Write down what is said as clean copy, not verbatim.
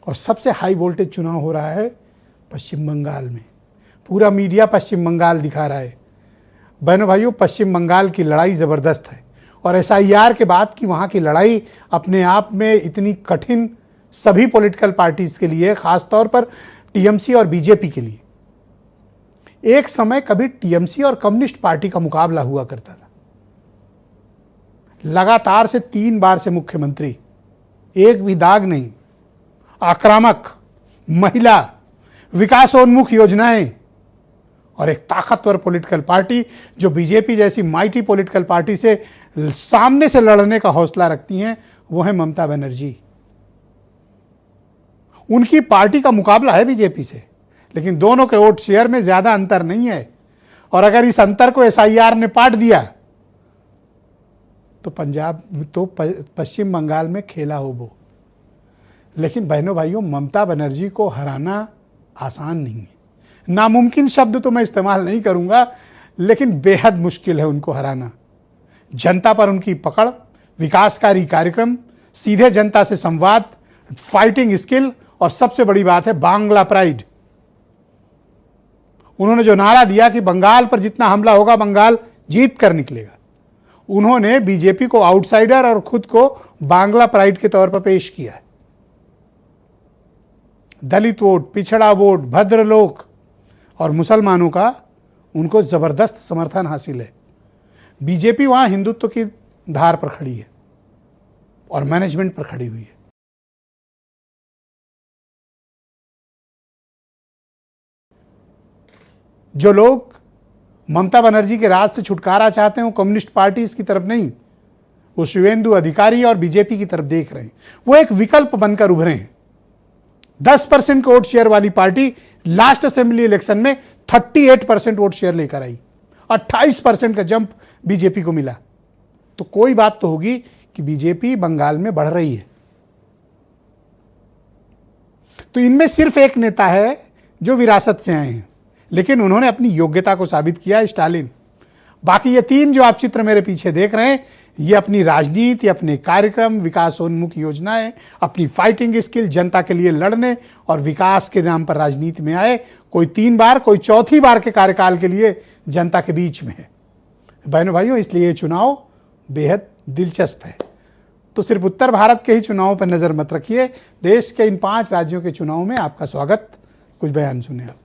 और सबसे high voltage चुनाव हो रहा है पश्चिम बंगाल में। पूरा मीडिया पश्चिम बंगाल दिखा रहा है। बहनों भाइयों, पश्चिम बंगाल की लड़ाई ज़बरदस्त है और एसआईआर के बाद की वहाँ की लड़ाई अपने आप में इतनी कठिन सभी पॉलिटिकल पार्टीज के लिए, खासतौर पर टीएमसी और बीजेपी के लिए। एक समय कभी टीएमसी और कम्युनिस्ट पार्टी का मुकाबला हुआ करता था। लगातार से 3 बार से मुख्यमंत्री, एक भी दाग नहीं, आक्रामक, महिला, विकासोन्मुख योजनाएं और एक ताकतवर पॉलिटिकल पार्टी जो बीजेपी जैसी माइटी पॉलिटिकल पार्टी से सामने से लड़ने का हौसला रखती हैं, वो है ममता बनर्जी। उनकी पार्टी का मुकाबला है बीजेपी से, लेकिन दोनों के वोट शेयर में ज्यादा अंतर नहीं है। और अगर इस अंतर को एसआईआर ने पाट दिया तो पश्चिम बंगाल में खेला हो वो। लेकिन बहनों भाइयों, ममता बनर्जी को हराना आसान नहीं है। नामुमकिन शब्द तो मैं इस्तेमाल नहीं करूंगा, लेकिन बेहद मुश्किल है उनको हराना। जनता पर उनकी पकड़, विकासकारी कार्यक्रम, सीधे जनता से संवाद, फाइटिंग स्किल और सबसे बड़ी बात है बांग्ला प्राइड। उन्होंने जो नारा दिया कि बंगाल पर जितना हमला होगा बंगाल जीत कर निकलेगा, उन्होंने बीजेपी को आउटसाइडर और खुद को बांग्ला प्राइड के तौर पर पेश किया है। दलित वोट, पिछड़ा वोट, भद्रलोक और मुसलमानों का उनको जबरदस्त समर्थन हासिल है। बीजेपी वहां हिंदुत्व की धार पर खड़ी है और मैनेजमेंट पर खड़ी हुई है। जो लोग ममता बनर्जी के राज से छुटकारा चाहते हैं वो कम्युनिस्ट पार्टी की तरफ नहीं, वो शिवेंदु अधिकारी और बीजेपी की तरफ देख रहे हैं। वो एक विकल्प बनकर उभरे हैं। 10% वोट शेयर वाली पार्टी लास्ट असेंबली इलेक्शन में 38% वोट शेयर लेकर आई, 28% का जंप बीजेपी को मिला। तो कोई बात तो होगी कि बीजेपी बंगाल में बढ़ रही है। तो इनमें सिर्फ एक नेता है जो विरासत से आए हैं, लेकिन उन्होंने अपनी योग्यता को साबित किया, स्टालिन। बाकी ये 3 जो आप चित्र मेरे पीछे देख रहे हैं, ये अपनी राजनीति, अपने कार्यक्रम, विकासोन्मुख योजनाएं, अपनी फाइटिंग स्किल, जनता के लिए लड़ने और विकास के नाम पर राजनीति में आए। कोई 3 बार, कोई 4थी बार के कार्यकाल के लिए जनता के बीच में है। बहनों भाइयों, इसलिए ये चुनाव बेहद दिलचस्प है। तो सिर्फ उत्तर भारत के ही चुनावों पर नजर मत रखिए, देश के इन 5 राज्यों के चुनाव में आपका स्वागत। कुछ बयान सुने आप।